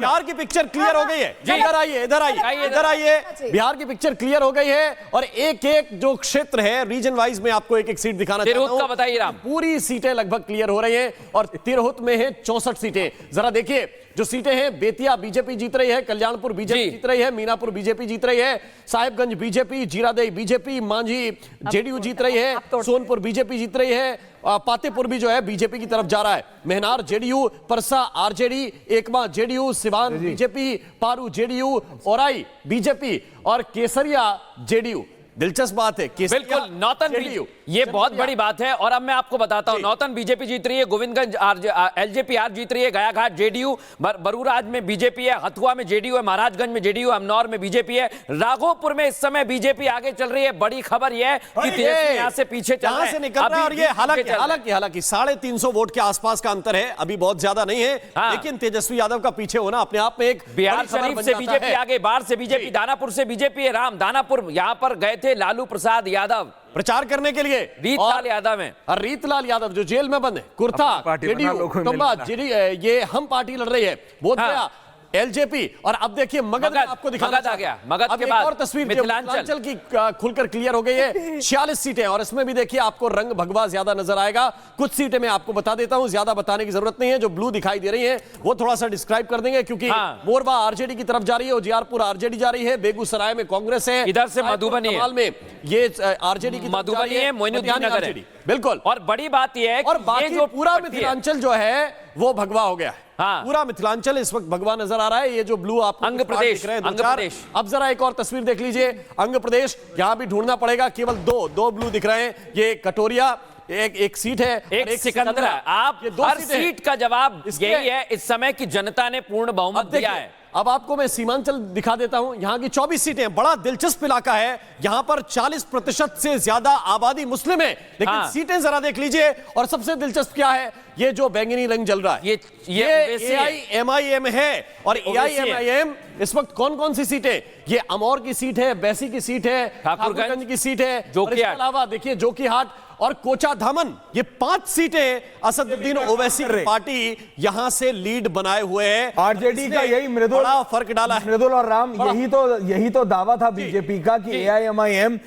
बिहार की picture clear हो गई है। इधर आइए, इधर आइए, इधर आइए। बिहार की पिक्चर क्लियर हो गई है और एक एक जो क्षेत्र है रीजन वाइज में आपको एक एक सीट दिखाना चाहता हूं। बताइए राम। पूरी सीटें लगभग क्लियर हो रही हैं और तिरहुत में है 64 सीटें। जरा देखिए जो सीटें हैं, बेतिया बीजेपी जीत रही है, कल्याणपुर बीजेपी जीत रही है, मीनापुर बीजेपी जीत रही है, Sahibganj BJP, Ziradei BJP, Manjhi JDU जीत रही है, सोनपुर बीजेपी जीत रही है, पातेपुर भी जो है बीजेपी की तरफ जा रहा है, Mehnar JDU, Parsa RJD, Ekma JDU, Siwan BJP, Paru JDU, Aurai BJP और केसरिया जेडीयू। दिलचस्प बात है, बिल्कुल नौतन जेडीयू, ये बहुत बड़ी बात है। और अब मैं आपको बताता हूं, नौतन बीजेपी जीत रही है, गोविंदगंज एलजेपी जीत रही है, गयाघाट जेडीयू, बरूराज में बीजेपी है, हथुआ में जेडीयू है, महाराजगंज में जेडीयू, अमनौर में बीजेपी है, राघोपुर में इस समय बीजेपी आगे चल रही है। बड़ी खबर यह है कि तेजस्वी यहां से पीछे चल रहा है, निकल रहा है। और ये हालांकि 350 वोट के आसपास का अंतर है, अभी बहुत ज्यादा नहीं है, लेकिन तेजस्वी यादव का पीछे होना अपने आप में एक बिहार शरीफ से बीजेपी आगे, बाढ़ से बीजेपी, दानापुर से बीजेपी है। राम, दानापुर यहां पर गए थे लालू प्रसाद यादव प्रचार करने के लिए, रीतलाल यादव है, और रीतलाल यादव जो जेल में बंद है, कुर्था जेडीयू, ये हम पार्टी लड़ रही है, बोधगया एलजेपी। और अब देखिए मगध आपको दिखाना आ गया, मगध के बाद और तस्वीर मिथिलांचल की खुलकर क्लियर हो गई है। 46 सीटें और इसमें भी देखिए आपको रंग भगवा ज्यादा नजर आएगा। कुछ सीटें मैं आपको बता देता हूं, ज्यादा बताने की जरूरत नहीं है। जो ब्लू दिखाई दे रही है वो थोड़ा सा डिस्क्राइब कर देंगे, क्योंकि मोरबा आरजेडी की तरफ जा रही है, उजियारपुर आरजेडी जा रही है, बेगूसराय में कांग्रेस है, इधर से मधुबनी में ये आरजेडी की मधुबनी है, मोइनुद्दीन नगर है। बिल्कुल। और बड़ी बात यह है और बाकी जो पूरा मिथिलांचल जो है वो भगवा हो गया है। पूरा मिथिलांचल इस वक्त भगवा नजर आ रहा है। ये जो ब्लू आप अंग प्रदेश, अब जरा एक और तस्वीर देख लीजिए, अंग प्रदेश यहां भी ढूंढना पड़ेगा, केवल दो ब्लू दिख रहे हैं। ये कटोरिया एक सीट है, एक सिकंदरा। आप हर सीट का जवाब यही है, इस समय की जनता ने पूर्ण बहुमत दिया है। अब आपको मैं सीमांचल दिखा देता हूं, यहां की 24 सीटें, बड़ा दिलचस्प इलाका है। यहां पर 40% से ज्यादा आबादी मुस्लिम है, लेकिन सीटें जरा देख लीजिए। और सबसे दिलचस्प क्या है, ये जो बैंगनी रंग जल रहा है, ये AIMIM है। और AIMIM इस वक्त कौन कौन सी सीटें, ये अमौर की सीट है, बैसी की सीट है, ठाकुरगंज की सीट है, इसके अलावा देखिए जोकीहाट और कोचा धामन, ये 5 सीटें असदुद्दीन ओवैसी पार्टी यहां से लीड बनाए हुए हैं। आरजेडी का यही मृदुल फर्क डाला है। मृदुल और राम, यही तो दावा था बीजेपी का कि AIMIM,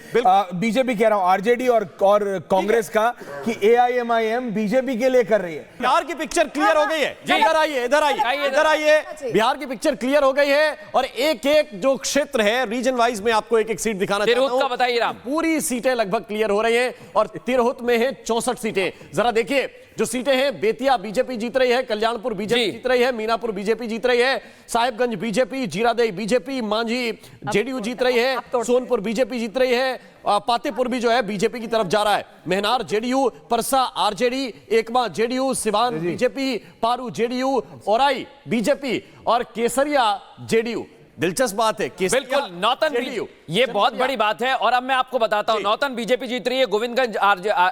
बीजेपी कह रहा हूं आरजेडी और कांग्रेस का, कि AIMIM बीजेपी के लिए कर रही है। बिहार की पिक्चर क्लियर हो गई है। इधर आइए, इधर आइए, इधर आइए। बिहार की पिक्चर क्लियर हो गई है और एक एक जो क्षेत्र है रीजन वाइज में आपको एक एक सीट दिखाना चाहता हूं। बताइए राम। पूरी सीटें लगभग क्लियर हो रही हैं और तिरहुत में है 64 सीटें। जरा देखिए जो सीटें हैं, बेतिया बीजेपी जीत रही है, कल्याणपुर बीजेपी जीत रही है, मीनापुर बीजेपी जीत रही है, Sahibganj BJP, Ziradei BJP, Manjhi JDU जीत रही है, सोनपुर बीजेपी जीत रही है, पातेपुर भी जो है बीजेपी की तरफ जा रहा है, Mehnar JDU, Parsa RJD, Ekma JDU, Siwan BJP, Paru JDU, Aurai BJP और केसरिया जेडीयू। दिलचस्प बात है, बिल्कुल नौतन जेडीयू, ये बहुत बड़ी बात है। और अब मैं आपको बताता हूं, नौतन बीजेपी जीत रही है, गोविंदगंज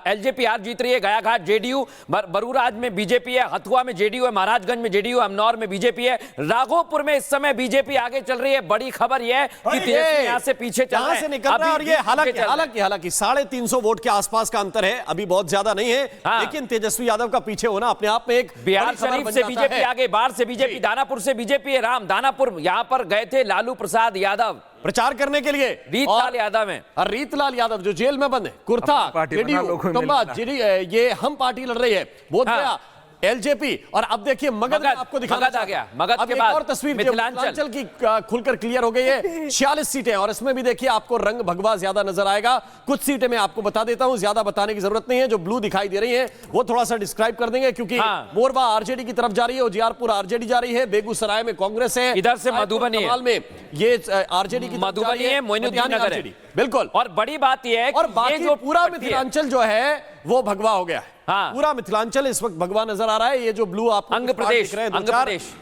एलजेपी जीत रही है, गयाघाट जेडीयू, बरूराज में बीजेपी है, हथुआ में जेडीयू है, महाराजगंज में जेडीयू, अमनौर में बीजेपी है, राघोपुर में इस समय बीजेपी आगे चल रही है। बड़ी खबर यह है कि तेजस्वी यहां से पीछे चल रहा है, निकल रहा है। और ये हालांकि 350 वोट के आसपास का अंतर है, अभी बहुत ज्यादा नहीं है, लेकिन तेजस्वी यादव का पीछे होना अपने आप में एक बिहार शरीफ से बीजेपी आगे, बाढ़ से बीजेपी, दानापुर से बीजेपी है। राम, दानापुर यहां पर गए थे लालू प्रसाद यादव प्रचार करने के लिए, रीतलाल यादव है, और रीतलाल यादव जो जेल में बंद है, कुर्था जेडीयू, ये हम पार्टी लड़ रही है, बोधगया एलजेपी। और अब देखिए मगध आपको दिखाना आ गया, मगध के बाद और तस्वीर मिथिलांचल की खुलकर क्लियर हो गई है। 46 सीटें और इसमें भी देखिए आपको रंग भगवा ज्यादा नजर आएगा। कुछ सीटें मैं आपको बता देता हूं, ज्यादा बताने की जरूरत नहीं है। जो ब्लू दिखाई दे रही है वो थोड़ा सा डिस्क्राइब कर देंगे, क्योंकि मोरबा आरजेडी की तरफ जा रही है, उजियारपुर आरजेडी जा रही है, बेगूसराय में कांग्रेस है, इधर से मधुबनी में ये आरजेडी की मधुबनी है, मोइनुद्दीन नगर है। बिल्कुल। और बड़ी बात यह है, और बाकी जो पूरा मिथिलांचल जो है वो भगवा हो गया है। पूरा मिथिलांचल इस वक्त भगवा नजर आ रहा है। ये जो ब्लू आप अंग प्रदेश,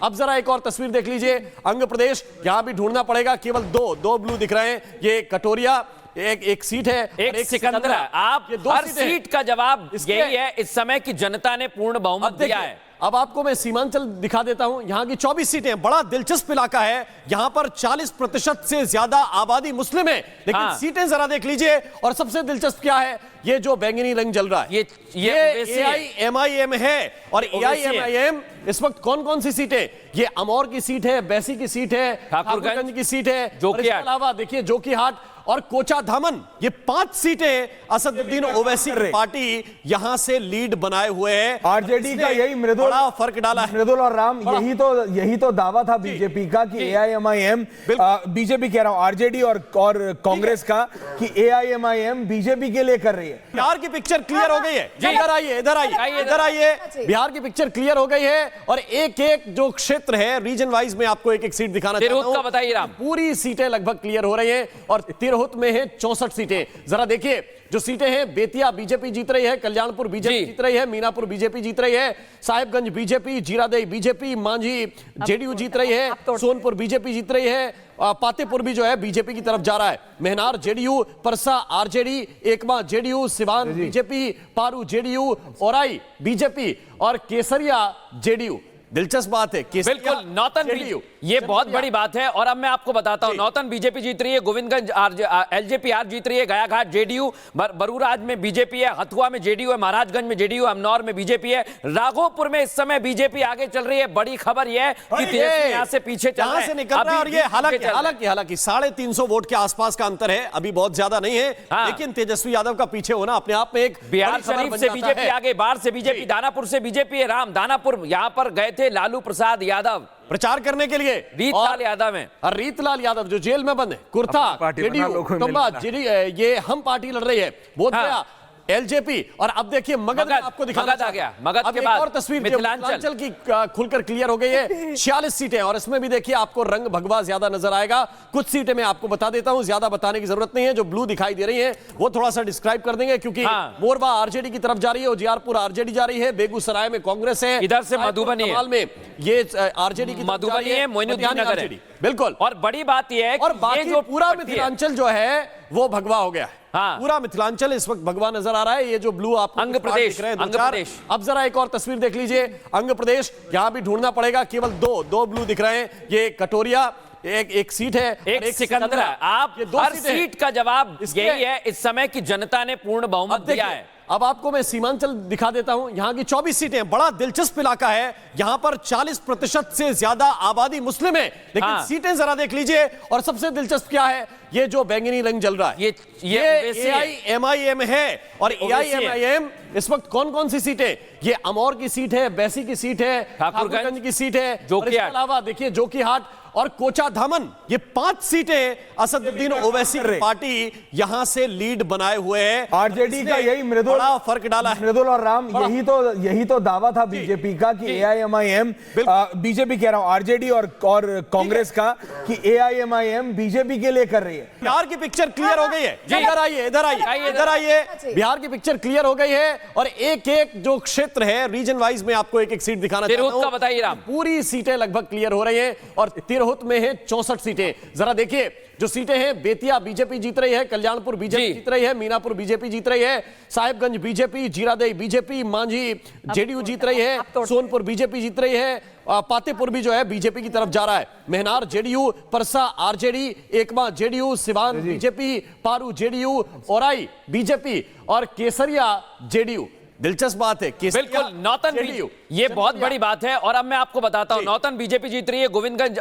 अब जरा एक और तस्वीर देख लीजिए, अंग प्रदेश यहां भी ढूंढना पड़ेगा, केवल दो ब्लू दिख रहे हैं। ये कटोरिया एक सीट है, एक सिकंदरा। आप हर सीट का जवाब यही है, इस समय की जनता ने पूर्ण बहुमत दिया है। अब आपको मैं सीमांचल दिखा देता हूं, यहां की 24 सीटें, बड़ा दिलचस्प इलाका है। यहां पर 40% से ज्यादा आबादी मुस्लिम है, लेकिन सीटें जरा देख लीजिए। और सबसे दिलचस्प क्या है, ये जो बैंगनी रंग जल रहा है ये AIMIM है। और AIMIM इस वक्त कौन कौन सी सीटें, ये अमौर की सीट है, बैसी की सीट है, ठाकुरगंज की सीट है, और इसके अलावा देखिए जोकीहाट और कोचा धामन, ये 5 सीटें असदुद्दीन ओवैसी की पार्टी यहां से लीड बनाए हुए हैं। आरजेडी का यही मृदुल बड़ा फर्क डाला है। मृदुल और राम, यही तो दावा था बीजेपी का कि AIMIM, बीजेपी कह रहा हूं आरजेडी और कांग्रेस का कि AIMIM बीजेपी के लिए कर रही है। बिहार की पिक्चर क्लियर हो गई है। इधर आइए, इधर आइए, इधर आइए। बिहार की पिक्चर क्लियर हो गई है और एक एक जो क्षेत्र है रीजन वाइज में आपको एक एक सीट दिखाना चाहता हूं। बताइए राम, पूरी सीटें लगभग क्लियर हो रही हैं और तिरहुत में है 64 सीटें। जरा देखिए जो सीटें हैं, बेतिया बीजेपी जीत रही है, कल्याणपुर बीजेपी जीत रही है, मीनापुर बीजेपी जीत रही है, Sahibganj BJP, Ziradei BJP, Manjhi JDU जीत रही है, सोनपुर बीजेपी जीत रही है, पातेपुर भी जो है बीजेपी की तरफ जा रहा है, Mehnar JDU, Parsa RJD, Ekma JDU, Siwan BJP, Paru JDU, Aurai BJP और केसरिया जेडीयू। दिलचस्प बात है, बिल्कुल नौतन ये बहुत बड़ी बात है। और अब मैं आपको बताता हूं, नौतन बीजेपी जीत रही है, गोविंदगंज LJP जीत रही है, गयाघाट जेडीयू, बरूराज में बीजेपी है, हथुआ में जेडीयू है, महाराजगंज में जेडीयू, अमनौर में बीजेपी है, राघोपुर में इस समय बीजेपी आगे चल रही है। बड़ी खबर यह है कि तेजस्वी यहां से पीछे चल रहा है, से निकल रहा है। और ये हालांकि 350 वोट के आसपास का अंतर है, अभी बहुत ज्यादा नहीं है, लेकिन तेजस्वी यादव का पीछे होना अपने आप में एक बिहार शरीफ से बीजेपी आगे, बाढ़ से बीजेपी, दानापुर से बीजेपी है। राम, दानापुर यहां पर गए थे लालू प्रसाद यादव प्रचार करने के लिए, रीतलाल यादव है, और रीतलाल यादव जो जेल में बंद है, कुर्था जेडीयू, ये हम पार्टी लड़ रही है, बोधगया LJP। और अब देखिए मगध आपको दिखाना आ गया, मगध के बाद और तस्वीर मिथिलांचल की खुलकर क्लियर हो गई है। 46 सीटें और इसमें भी देखिए आपको रंग भगवा ज्यादा नजर आएगा। कुछ सीटें मैं आपको बता देता हूं, ज्यादा बताने की जरूरत नहीं है। जो ब्लू दिखाई दे रही है वो थोड़ा सा डिस्क्राइब कर देंगे, क्योंकि मोरबा आरजेडी की तरफ जा रही है, उजियारपुर आरजेडी जा रही है, बेगूसराय में कांग्रेस है, इधर से मधुबनी में ये आरजेडी की मधुबनी है, मोइनुद्दीन नगर है। बिल्कुल। और बड़ी बात यह है और बाकी जो पूरा मिथिलांचल जो है वो भगवा हो गया है। हाँ। पूरा मिथिलांचल इस वक्त भगवा नजर आ रहा है। ये जो ब्लू आप अंग प्रदेश, अब जरा एक और तस्वीर देख लीजिए, अंग प्रदेश, यहां भी ढूंढना पड़ेगा, केवल दो ब्लू दिख रहे हैं। ये कटोरिया एक सीट है, एक सिकंदरा। आप हर सीट का जवाब यही है, इस समय की जनता ने पूर्ण बहुमत दिया है। अब आपको मैं सीमांचल दिखा देता हूं, यहां की 24 सीटें, बड़ा दिलचस्प इलाका है। यहां पर 40% से ज्यादा आबादी मुस्लिम है, लेकिन सीटें जरा देख लीजिए। और सबसे दिलचस्प क्या है, ये जो बैंगनी रंग जल रहा है ये AIMIM है। और AIMIM इस वक्त कौन कौन सी सीटें, ये अमौर की सीट है, बैसी की सीट है, ठाकुरगंज की सीट है, और इसके अलावा देखिए जोकीहाट और कोचा धामन, ये 5 सीटें असदुद्दीन ओवैसी की पार्टी यहां से लीड बनाए हुए हैं। आरजेडी का यही बड़ा फर्क डाला है। मृदुल और राम, यही तो दावा था बीजेपी का कि AIMIM, बीजेपी कह रहा हूं आरजेडी और कांग्रेस का कि AIMIM बीजेपी के लिए कर रही है। बिहार की पिक्चर क्लियर हो गई है। इधर आइए, इधर आइए, इधर आइए। बिहार की पिक्चर क्लियर हो गई है और एक एक जो क्षेत्र है रीजन वाइज में आपको एक एक सीट दिखाना चाहता हूं। बताइए राम, पूरी सीटें लगभग क्लियर हो रही हैं और तिरहुत में है 64 सीटें। जरा देखिए जो सीटें हैं, बेतिया बीजेपी जीत रही है, कल्याणपुर बीजेपी जीत रही है, मीनापुर बीजेपी जीत रही है, Sahibganj BJP, Ziradei BJP, Manjhi JDU जीत रही है, सोनपुर बीजेपी जीत रही है, पातेपुर भी जो है बीजेपी की तरफ जा रहा है, Mehnar JDU, Parsa RJD, Ekma JDU, Siwan BJP, Paru JDU, Aurai BJP और केसरिया जेडीयू। दिलचस्प बात है, बिल्कुल नौतन ये बहुत बड़ी बात है। और अब मैं आपको बताता हूं, नौतन बीजेपी जीत रही है, गोविंदगंज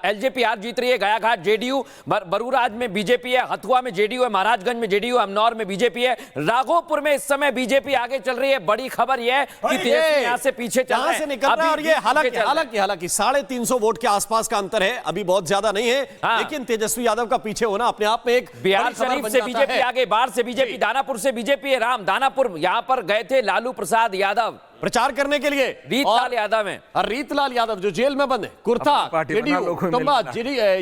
LJP जीत रही है, गयाघाट जेडीयू, बरूराज में बीजेपी है, हथुआ में जेडीयू है, महाराजगंज में जेडीयू, अमनौर में बीजेपी है, राघोपुर में इस समय बीजेपी आगे चल रही है। बड़ी खबर यह है कि तेजस्वी यहां से पीछे चल रहा है, निकल रहा है। और ये हालांकि 350 वोट के आसपास का अंतर है, अभी बहुत ज्यादा नहीं है, लेकिन तेजस्वी यादव का पीछे होना अपने आप में एक बिहार शरीफ से बीजेपी आगे, बाढ़ से बीजेपी, दानापुर से बीजेपी है। राम, दानापुर यहां पर गए थे लालू प्रसाद यादव प्रचार करने के लिए, रीतलाल यादव है, और रीतलाल यादव जो जेल में बंद है, कुर्था जेडीयू,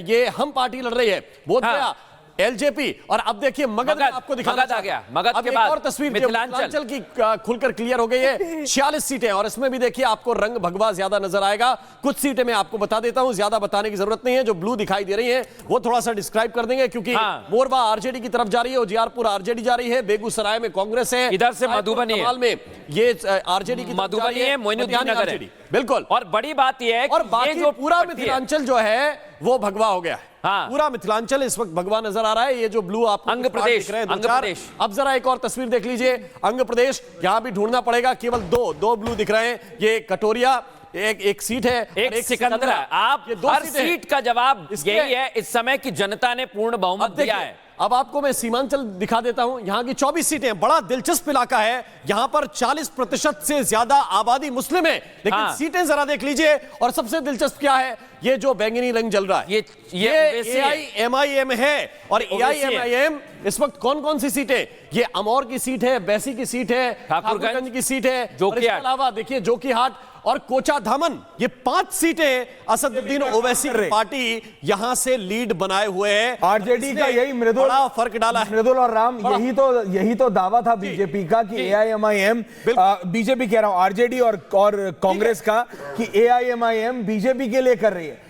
ये हम पार्टी लड़ रही है, बोधगया LJP। और अब देखिए मगध आपको दिखाना आ गया, मगध के बाद और तस्वीर मिथिलांचल की खुलकर क्लियर हो गई है। 46 सीटें और इसमें भी देखिए आपको रंग भगवा ज्यादा नजर आएगा। कुछ सीटें मैं आपको बता देता हूं, ज्यादा बताने की जरूरत नहीं है। जो ब्लू दिखाई दे रही है वो थोड़ा सा डिस्क्राइब कर देंगे, क्योंकि मोरबा आरजेडी की तरफ जा रही है, उजियारपुर आरजेडी जा रही है, बेगूसराय में कांग्रेस है, इधर से मधुबनी में ये आरजेडी की मधुबनी है, मोइनुद्दीन नगर है। बिल्कुल। और बड़ी बात यह है और बाकी जो पूरा मिथिलांचल जो है वो भगवा हो गया है। हाँ। पूरा मिथिलांचल इस वक्त भगवा नजर आ रहा है। ये जो ब्लू आपको अंग प्रदेश, दिख रहे हैं, अंग दो चार। प्रदेश। अब जरा एक और तस्वीर देख लीजिए, अंग प्रदेश। यहां भी ढूंढना पड़ेगा, केवल दो ब्लू दिख रहे हैं। ये कटोरिया एक सीट है, और एक सिकंदरा। आप ये दो हर सीटें हैं। सीट का जवाब इसके- यही है, इस समय की जनता ने पूर्ण बहुमत दिया है। अब आपको मैं सीमांचल दिखा देता हूं। यहां की 24 सीटें, बड़ा दिलचस्प इलाका है। यहां पर 40% से ज्यादा आबादी मुस्लिम है, लेकिन हाँ। सीटें जरा देख लीजिए। और सबसे दिलचस्प क्या है, ये जो बैंगनी रंग जल रहा है, ये ओवैसी है। AIMIM है। और ओवैसी है। AIMIM इस वक्त कौन कौन सी सीटें, ये अमौर की सीट है, बैसी की सीट है, ठाकुरगंज की सीट है, और इसके जोकीहाट। अलावा देखिए जोकीहाट और कोचा धामन, ये 5 सीटें असदुद्दीन ओवैसी की पार्टी यहां से लीड बनाए हुए हैं। आरजेडी का यही मृदुल, बड़ा फर्क डाला है। मृदुल और राम, यही तो दावा था बीजेपी का कि AIMIM, बीजेपी कह रहा हूं, आरजेडी और कांग्रेस का, कि AIMIM बीजेपी के लिए कर रही है।